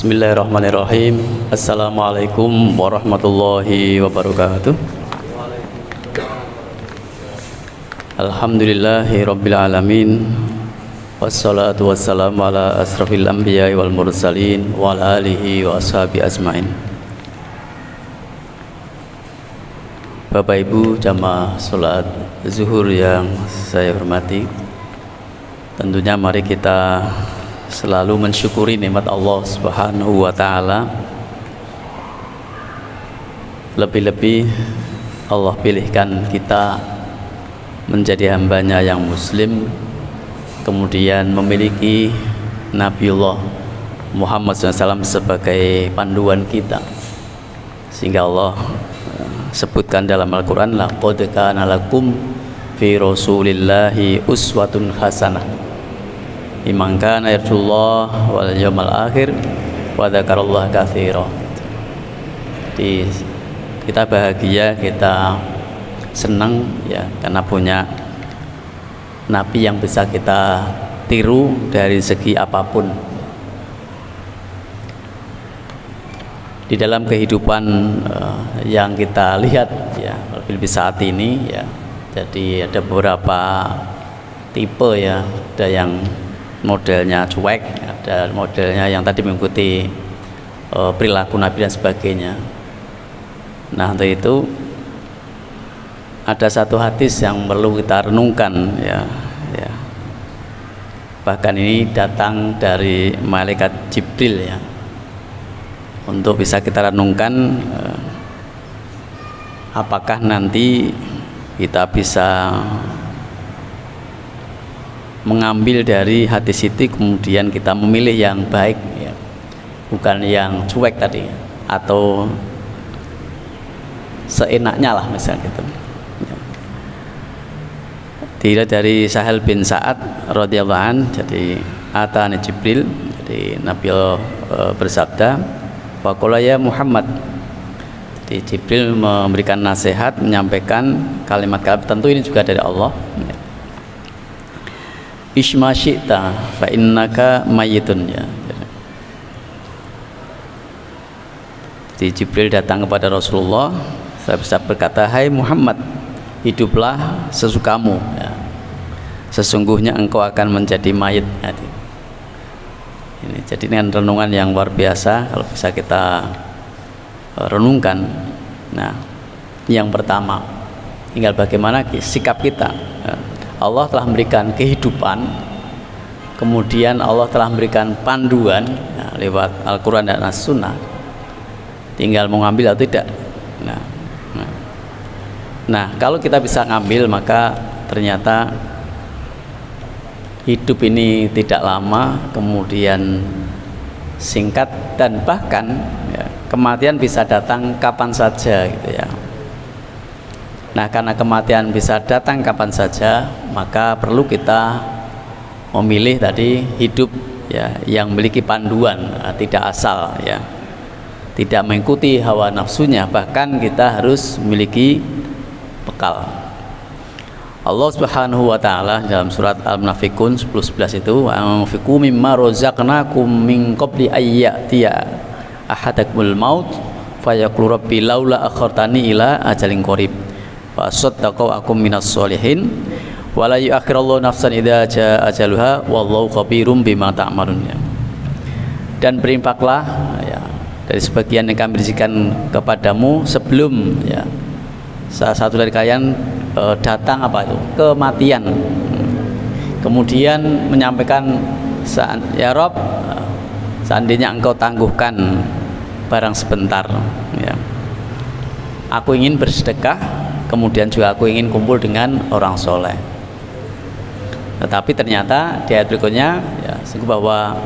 Bismillahirrahmanirrahim. Assalamualaikum warahmatullahi wabarakatuh. Alhamdulillahi rabbil alamin. Wassalatu wassalamu ala asrafil anbiya'i wal mursalin wa ala alihi wa ashabi ajmain. Bapak Ibu jamaah salat zuhur yang saya hormati, tentunya mari kita selalu mensyukuri nikmat Allah Subhanahu wa ta'ala. Lebih-lebih Allah pilihkan kita menjadi hambanya yang muslim, kemudian memiliki Nabiullah Muhammad SAW sebagai panduan kita, sehingga Allah sebutkan dalam Al-Quran, laqad kana lakum fi rasulillahi uswatun hasanah liman kana yarjullah wal yawmal akhir wa dzakarallaha katsira. Jadi kita bahagia, kita senang ya, karena punya nabi yang bisa kita tiru dari segi apapun. Di dalam kehidupan yang kita lihat ya, lebih saat ini ya, jadi ada beberapa tipe ya, ada yang modelnya cuek, ada modelnya yang tadi mengikuti perilaku Nabi dan sebagainya. Nah, untuk itu ada satu hadis yang perlu kita renungkan ya. Bahkan ini datang dari malaikat Jibril ya, untuk bisa kita renungkan apakah nanti kita bisa mengambil dari hadis itu kemudian kita memilih yang baik ya, bukan yang cuek tadi atau seenaknya lah misalnya gitu. Dilihat dari Sahal bin Sa'ad radhiyallahu an, jadi atani Jibril, jadi Nabi bersabda, faqala ya Muhammad. Jadi Jibril memberikan nasihat, menyampaikan kalimat-kalimat, tentu ini juga dari Allah. Isma syi'ta fa innaka mayyitun ya. Jadi Jibril datang kepada Rasulullah, saya bisa berkata, hai Muhammad, hiduplah sesukamu ya. Sesungguhnya engkau akan menjadi mayit ya. Ini jadi dengan renungan yang luar biasa kalau bisa kita renungkan. Nah, yang pertama, tinggal bagaimana sikap kita ya. Allah telah memberikan kehidupan, kemudian Allah telah memberikan panduan ya, lewat Al-Quran dan As-Sunnah, tinggal mau ngambil atau tidak. Nah, kalau kita bisa ngambil, maka ternyata hidup ini tidak lama, kemudian singkat, dan bahkan ya, kematian bisa datang kapan saja gitu ya. Nah, karena kematian bisa datang kapan saja, maka perlu kita memilih tadi hidup ya, yang memiliki panduan, tidak asal ya, tidak mengikuti hawa nafsunya, bahkan kita harus memiliki bekal. Allah Subhanahu wa ta'ala dalam surat Al-Munafiqun 10-11 itu, anfiqu mimma razaqnakum min qabli ayyatiya ahadakumul maut fayaqulu rabbi laula akhartani ila ajalin qarib fa saddaqu akum minas solihin wa la yu'akhirullahu nafsan idza jaa ajaluha wallahu khabirum bima ta'malun ya. Dan berinfaklah ya, dari sebagian yang kami berikan kepadamu sebelum ya, salah satu dari kalian datang apa itu kematian, kemudian menyampaikan, ya Rob, seandainya engkau tangguhkan barang sebentar ya, aku ingin bersedekah, kemudian juga aku ingin kumpul dengan orang soleh. Tetapi ternyata di ayat berikutnya ya, sungguh bahwa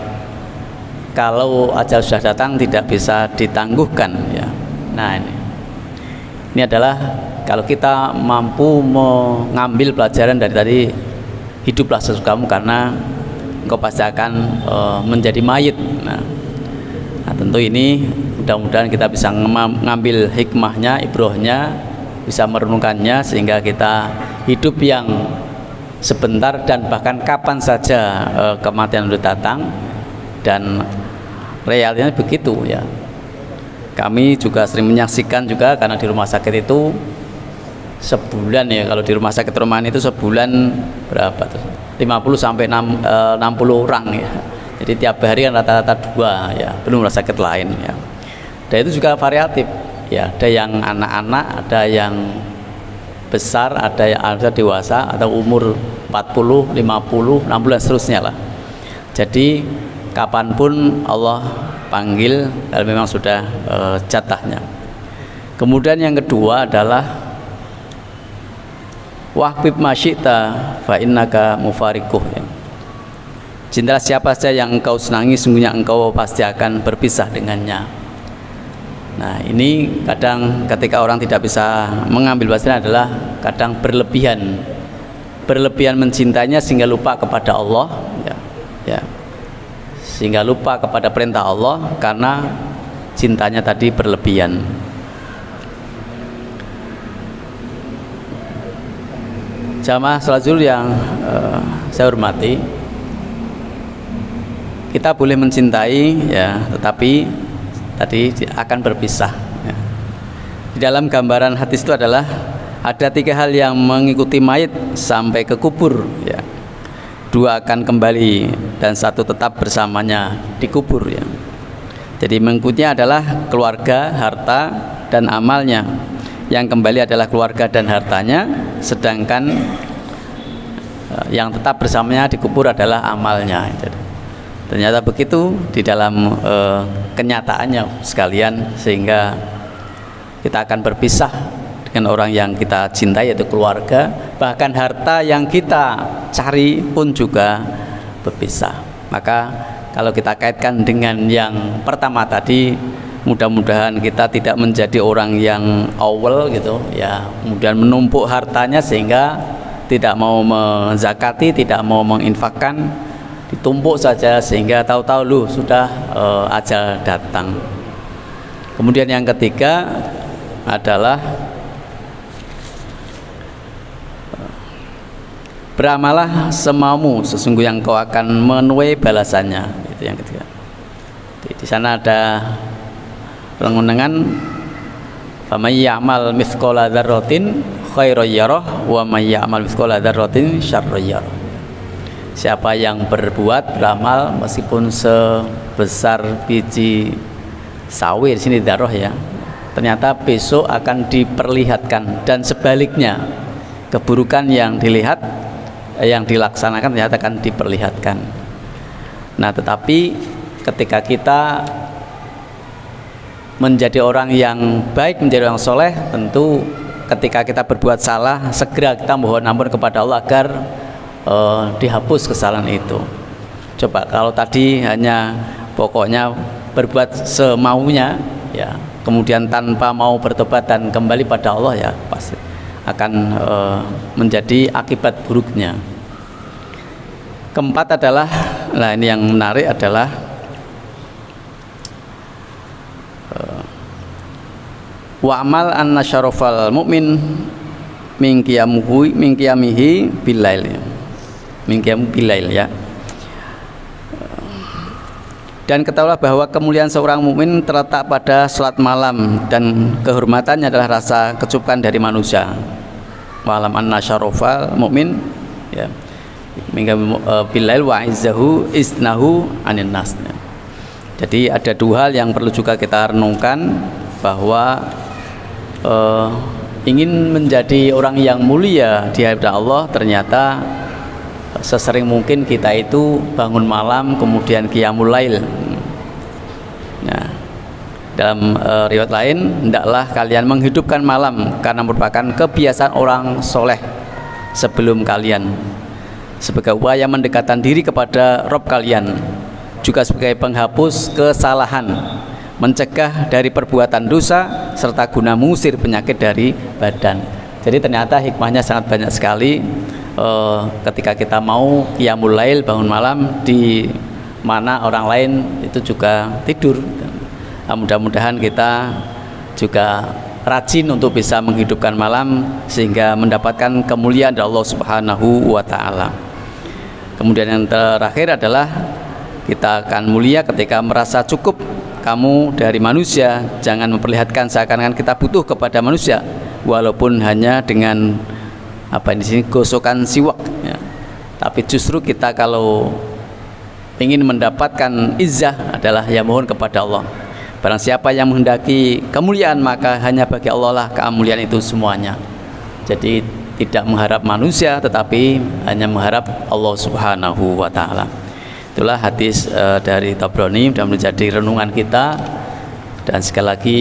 kalau ajal sudah datang tidak bisa ditangguhkan ya. Nah, ini adalah kalau kita mampu mengambil pelajaran dari tadi, hiduplah sesukamu karena engkau pasti akan menjadi mayit. Nah, tentu ini mudah-mudahan kita bisa mengambil hikmahnya, ibrohnya, bisa merenungkannya, sehingga kita hidup yang sebentar dan bahkan kapan saja kematian itu datang, dan realnya begitu ya. Kami juga sering menyaksikan juga, karena di rumah sakit itu sebulan ya, kalau di rumah sakit rumahan itu sebulan berapa tuh, 50 sampai 60 orang ya. Jadi tiap hari kan rata-rata 2 ya, belum rumah sakit lain ya. Dan itu juga variatif ya, ada yang anak-anak, ada yang besar, ada dewasa, atau umur 40, 50, 60 dan seterusnya lah. Jadi kapanpun Allah panggil kalau memang sudah jatahnya. Kemudian yang kedua adalah wahbib masyita fa innaka mufarikuh ya. Cintalah siapa saja yang engkau senangi, sungguhnya engkau pasti akan berpisah dengannya. Nah ini kadang ketika orang tidak bisa mengambil bahasanya adalah kadang berlebihan mencintainya sehingga lupa kepada Allah ya, sehingga lupa kepada perintah Allah karena cintanya tadi berlebihan. Jamaah salat zuhur yang saya hormati, kita boleh mencintai ya, tetapi tadi akan berpisah ya. Di dalam gambaran hadis itu adalah ada 3 hal yang mengikuti mayit sampai ke kubur ya. 2 akan kembali dan 1 tetap bersamanya di kubur ya. Jadi mengikutinya adalah keluarga, harta dan amalnya. Yang kembali adalah keluarga dan hartanya, sedangkan yang tetap bersamanya di kubur adalah amalnya. Jadi, ternyata begitu di dalam kenyataannya sekalian, sehingga kita akan berpisah dengan orang yang kita cintai, yaitu keluarga. Bahkan harta yang kita cari pun juga berpisah. Maka kalau kita kaitkan dengan yang pertama tadi, mudah-mudahan kita tidak menjadi orang yang awal gitu ya, kemudian menumpuk hartanya sehingga tidak mau menzakati, tidak mau menginfakkan, ditumpuk saja sehingga tahu-tahu lu sudah ajal datang. Kemudian yang ketiga adalah beramalah semaumu, sesungguhnya engkau akan menuai balasannya. Itu yang ketiga. Di sana ada renungan famay ya'mal mithqala dzarratin khairan yarah wa may ya'mal mithqala dzarratin syarran yarah. Siapa yang beramal meskipun sebesar biji sawi, di sini dzarrah ya, ternyata besok akan diperlihatkan, dan sebaliknya keburukan yang dilihat, yang dilaksanakan ternyata akan diperlihatkan. Nah, tetapi ketika kita menjadi orang yang baik, menjadi orang soleh, tentu ketika kita berbuat salah segera kita mohon ampun kepada Allah agar dihapus kesalahan itu. Coba kalau tadi hanya pokoknya berbuat semaunya ya, kemudian tanpa mau bertobat dan kembali pada Allah, ya pasti akan menjadi akibat buruknya. Keempat adalah, nah ini yang menarik adalah wa'amal anna syarafal mu'min min qiyamihi billail, min qiyamihi billail ya. Dan ketahuilah bahwa kemuliaan seorang mukmin terletak pada salat malam, dan kehormatannya adalah rasa kecukupan dari manusia. Wa'alam anna syarafal mu'min ya min billail wa izzahu isnahu anin nas. Jadi ada dua hal yang perlu juga kita renungkan, bahwa ingin menjadi orang yang mulia di hadapan Allah, ternyata sesering mungkin kita itu bangun malam kemudian qiyamul lail. Nah, dalam riwayat lain, hendaklah kalian menghidupkan malam karena merupakan kebiasaan orang soleh sebelum kalian, sebagai upaya mendekatkan diri kepada Rabb kalian, juga sebagai penghapus kesalahan, mencegah dari perbuatan dosa, serta guna mengusir penyakit dari badan. Jadi ternyata hikmahnya sangat banyak sekali. Ketika kita mau qiyamul lail, bangun malam, di mana orang lain itu juga tidur. Mudah-mudahan kita juga rajin untuk bisa menghidupkan malam sehingga mendapatkan kemuliaan dari Allah Subhanahu wa taala. Kemudian yang terakhir adalah Kita akan mulia ketika merasa cukup kamu dari manusia. Jangan memperlihatkan seakan-akan kita butuh kepada manusia, walaupun hanya dengan di sini gosokan siwak ya. Tapi justru kita kalau ingin mendapatkan izzah adalah ya mohon kepada Allah. Barang siapa yang menghendaki kemuliaan, maka hanya bagi Allah lah kemuliaan itu semuanya. Jadi tidak mengharap manusia, tetapi hanya mengharap Allah Subhanahu wa ta'ala. Itulah hadis dari Tabrani dan menjadi renungan kita, dan sekali lagi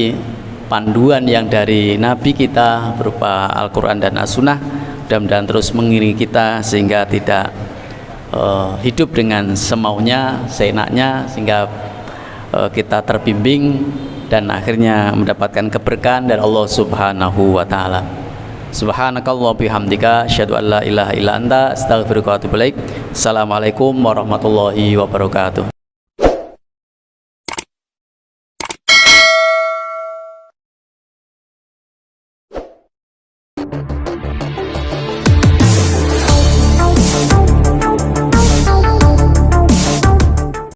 panduan yang dari Nabi kita berupa Al-Quran dan As-Sunnah mudah-mudahan terus mengiringi kita sehingga tidak hidup dengan semaunya, seenaknya, sehingga kita terbimbing dan akhirnya mendapatkan keberkahan dari Allah Subhanahu wa ta'ala. Subhanakallah bihamdika asyhadu an la ilaha illa anta astaghfiruka wa atubu ilaik. Assalamualaikum warahmatullahi wabarakatuh.